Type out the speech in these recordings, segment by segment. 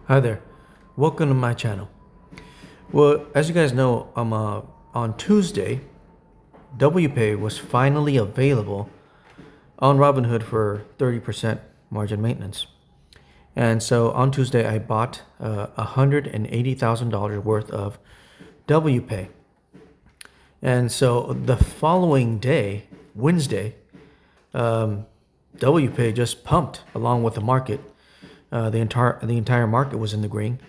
Hi there, welcome to my channel. Well, as you guys know, on Tuesday, Wpay was finally available on Robinhood for 30% margin maintenance. And so on Tuesday, I bought $180,000 worth of Wpay. And so the following day, Wednesday, Wpay just pumped along with the market. The entire market was in the green,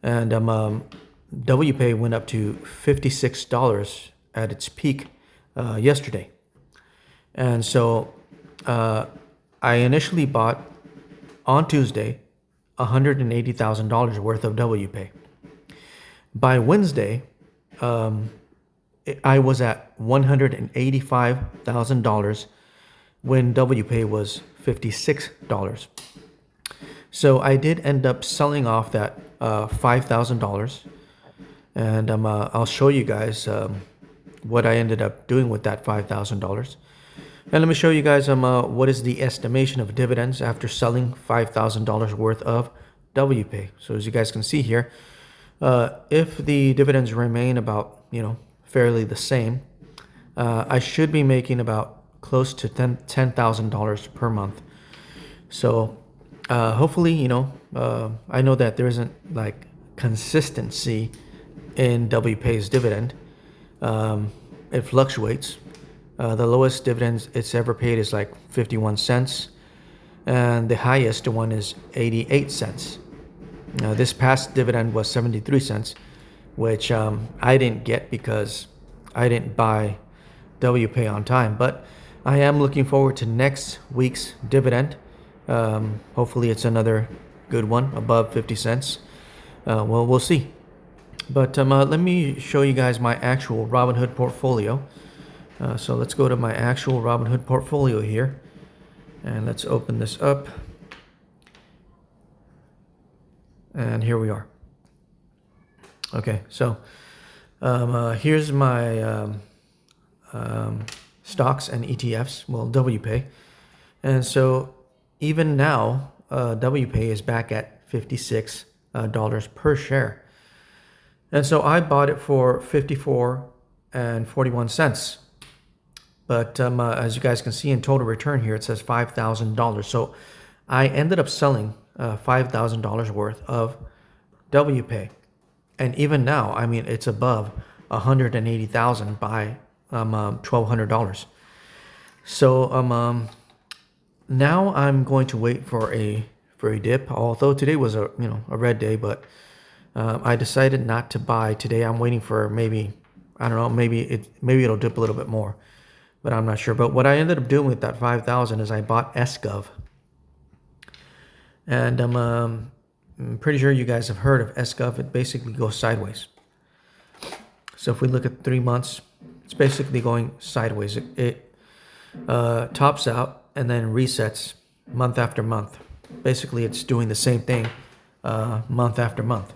and Wpay went up to $56 at its peak yesterday. And so I initially bought on Tuesday $180,000 worth of Wpay. By Wednesday, I was at $185,000 when Wpay was $56. So I did end up selling off that $5,000, and I'll show you guys what I ended up doing with that $5,000. And let me show you guys what is the estimation of dividends after selling $5,000 worth of Wpay. So as you guys can see here, if the dividends remain about, fairly the same, I should be making about close to $10,000 per month. So hopefully, I know that there isn't like consistency in Wpay's dividend. It fluctuates. The lowest dividends it's ever paid is like 51 cents, and the highest one is 88 cents. Now, this past dividend was 73 cents, which I didn't get because I didn't buy Wpay on time. But I am looking forward to next week's dividend. Hopefully it's another good one above 50 cents. Well, we'll see. But let me show you guys my actual Robinhood portfolio. So let's go to my actual Robinhood portfolio here, and let's open this up. And here we are. Okay, so here's my stocks and ETFs, well, Wpay. And so even now, Wpay is back at $56 per share. And so I bought it for 54 and 41 cents. But as you guys can see in total return here, it says $5,000. So I ended up selling $5,000 worth of Wpay. And even now, I mean, it's above $180,000 by $1,200. So now I'm going to wait for a dip. Although today was a red day, but I decided not to buy today. I'm waiting for maybe, I don't know, maybe it'll dip a little bit more, but I'm not sure. But what I ended up doing with that 5,000 is I bought SGov, and I'm pretty sure you guys have heard of SGov. It basically goes sideways. So if we look at 3 months, it's basically going sideways. It tops out and then resets month after month. Basically, it's doing the same thing month after month.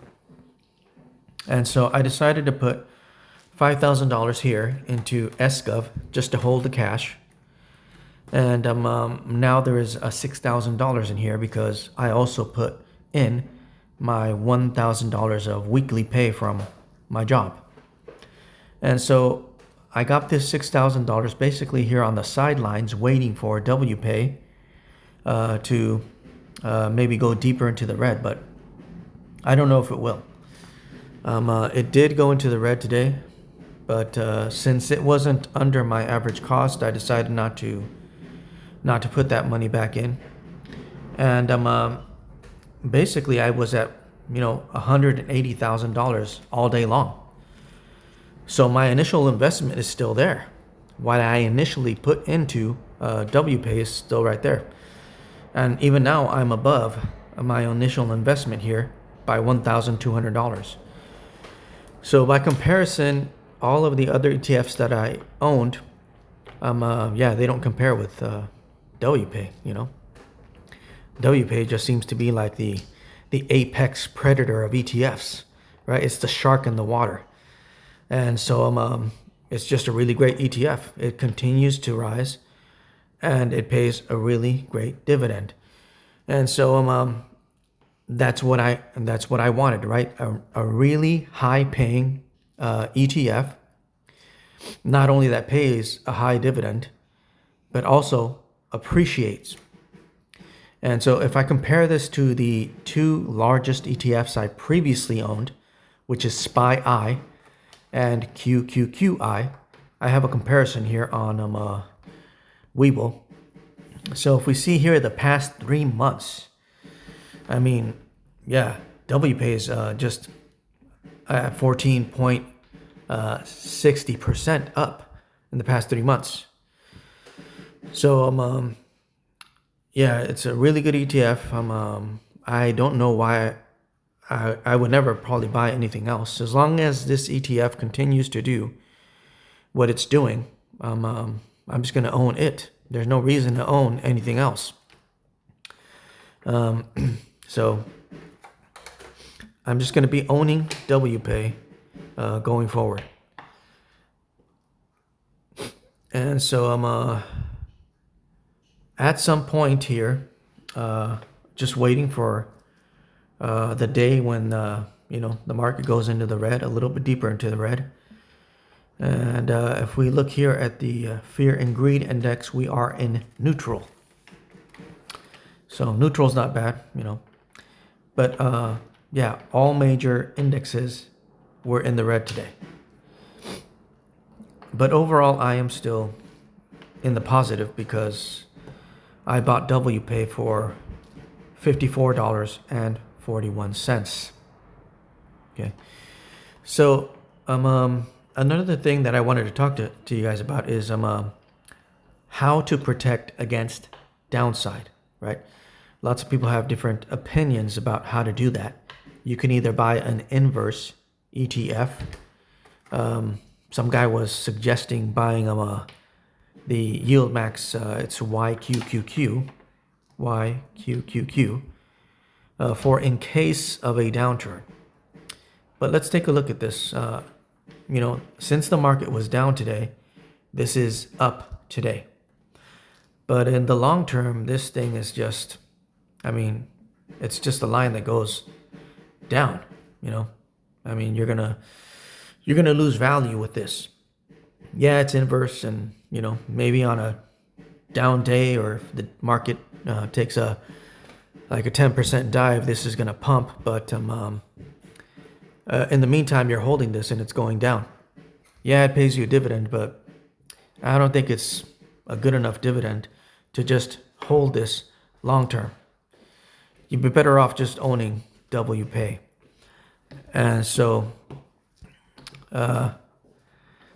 And so I decided to put $5,000 here into SGov just to hold the cash. And now there is a $6,000 in here because I also put in my $1,000 of weekly pay from my job. And so I got this $6,000 basically here on the sidelines waiting for Wpay to maybe go deeper into the red, but I don't know if it will. It did go into the red today, but since it wasn't under my average cost, I decided not to put that money back in. And basically I was at $180,000 all day long. So my initial investment is still there. What I initially put into Wpay is still right there. And even now I'm above my initial investment here by $1,200. So by comparison, all of the other ETFs that I owned, they don't compare with Wpay. Wpay just seems to be like the apex predator of ETFs, right? It's the shark in the water. And so it's just a really great ETF. It continues to rise, and it pays a really great dividend. And so that's what I wanted, right? A really high paying ETF, not only that pays a high dividend, but also appreciates. And so if I compare this to the two largest ETFs I previously owned, which is SPY-I and QQQI, I have a comparison here on Webull. So if we see here the past 3 months, I mean, yeah, WPay is just 14.60% up in the past 3 months. So yeah, it's a really good ETF. I don't know why I would never probably buy anything else. As long as this ETF continues to do what it's doing, I'm just going to own it. There's no reason to own anything else. So I'm just going to be owning Wpay going forward. And so I'm at some point here, just waiting for the day when the market goes into the red, a little bit deeper into the red. And if we look here at the fear and greed index, we are in neutral. So neutral is not bad, but yeah, all major indexes were in the red today. But overall, I am still in the positive because I bought Wpay for $54.41. Okay, so another thing that I wanted to talk to you guys about is how to protect against downside, right? Lots of people have different opinions about how to do that. You can either buy an inverse ETF. Some guy was suggesting buying the yield max. It's YQQQ, for in case of a downturn. But let's take a look at this. Since the market was down today, this is up today. But in the long term, this thing is just, it's just a line that goes down. You're gonna lose value with this. Yeah, it's inverse, and maybe on a down day, or if the market takes a 10% dive, this is gonna pump. But in the meantime, you're holding this and it's going down. Yeah, it pays you a dividend, but I don't think it's a good enough dividend to just hold this long term. You'd be better off just owning Wpay. And so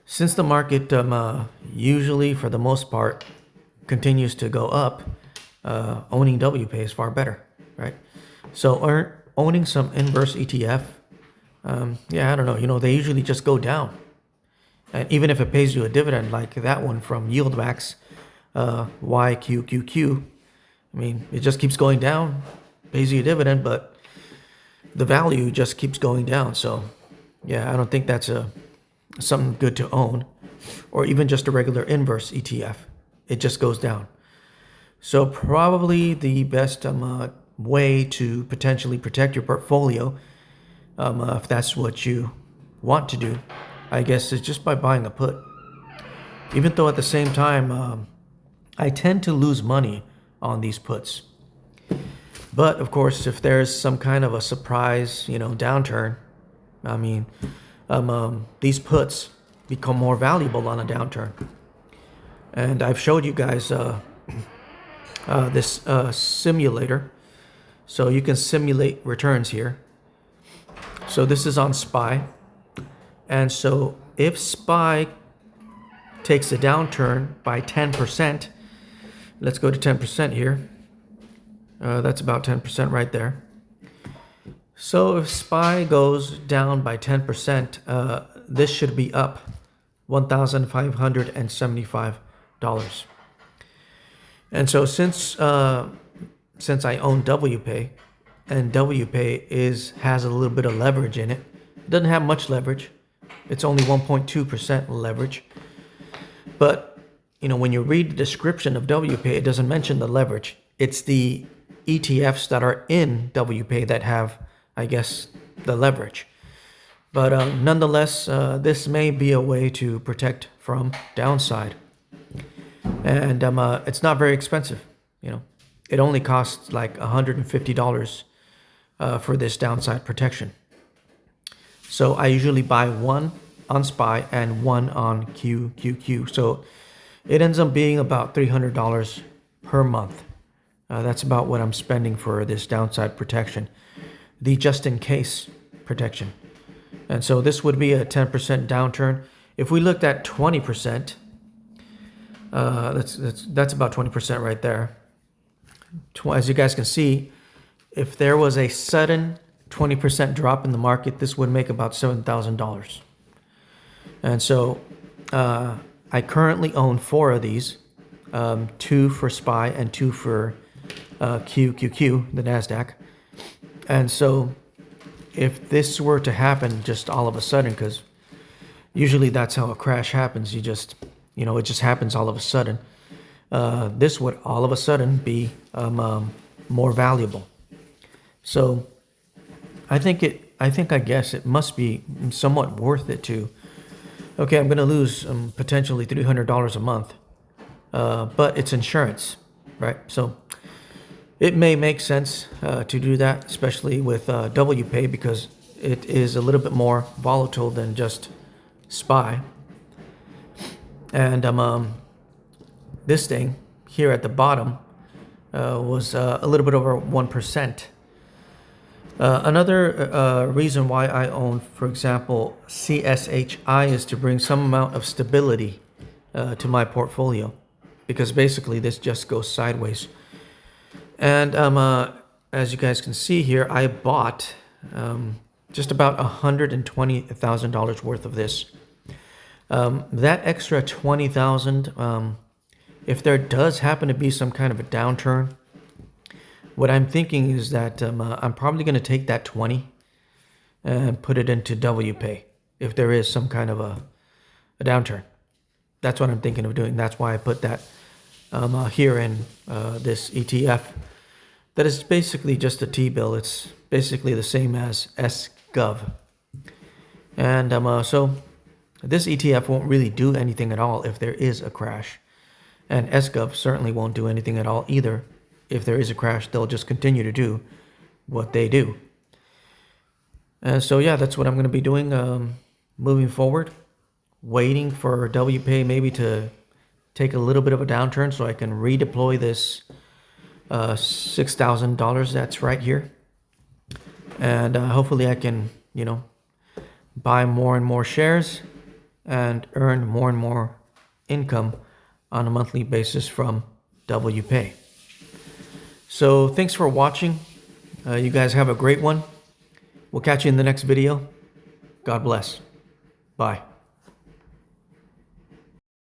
since the market usually, for the most part, continues to go up, owning Wpay is far better, right? So owning some inverse ETF, yeah, I don't know. They usually just go down. And even if it pays you a dividend like that one from YieldMax, YQQQ, it just keeps going down, pays you a dividend, but the value just keeps going down. So, yeah, I don't think that's something good to own, or even just a regular inverse ETF. It just goes down. So probably the best way to potentially protect your portfolio, if that's what you want to do, I guess, is just by buying a put. Even though at the same time, I tend to lose money on these puts. But of course, if there's some kind of a surprise, downturn, these puts become more valuable on a downturn. And I've showed you guys this simulator, so you can simulate returns here. So this is on SPY, and so if SPY takes a downturn by 10%, let's go to 10% here. That's about 10% right there. So if SPY goes down by 10%, this should be up $1,575. And so since I own Wpay, and Wpay has a little bit of leverage in it, it doesn't have much leverage. It's only 1.2% leverage. But when you read the description of Wpay, it doesn't mention the leverage. It's the ETFs that are in Wpay that have, I guess, the leverage. But nonetheless, this may be a way to protect from downside. And it's not very expensive. You know, it only costs like $150 for this downside protection. So I usually buy one on SPY and one on QQQ. So it ends up being about $300 per month. That's about what I'm spending for this downside protection, the just in case protection. And so this would be a 10% downturn. If we looked at 20%, that's about 20% right there. As you guys can see, if there was a sudden 20% drop in the market, this would make about $7,000. And so I currently own 4 of these, 2 for SPY and 2 for QQQ, the NASDAQ. And so if this were to happen just all of a sudden, because usually that's how a crash happens, it just happens all of a sudden. This would all of a sudden be more valuable. So I guess it must be somewhat worth it to. Okay, I'm going to lose potentially $300 a month, but it's insurance, right? So it may make sense to do that, especially with Wpay, because it is a little bit more volatile than just SPY. And this thing here at the bottom was a little bit over 1%. Another reason why I own, for example, CSHI is to bring some amount of stability to my portfolio, because basically this just goes sideways. And as you guys can see here, I bought just about $120,000 worth of this. That extra $20,000, if there does happen to be some kind of a downturn, what I'm thinking is that I'm probably going to take that 20 and put it into Wpay if there is some kind of a downturn. That's what I'm thinking of doing. That's why I put that here in this ETF. That is basically just a T-bill. It's basically the same as SGov. And so this ETF won't really do anything at all if there is a crash. And SGov certainly won't do anything at all either. If there is a crash, they'll just continue to do what they do. And so, yeah, that's what I'm going to be doing moving forward. Waiting for Wpay maybe to take a little bit of a downturn so I can redeploy this $6,000 that's right here. And hopefully I can, buy more and more shares and earn more and more income on a monthly basis from Wpay. So thanks for watching. You guys have a great one. We'll catch you in the next video. God bless. Bye.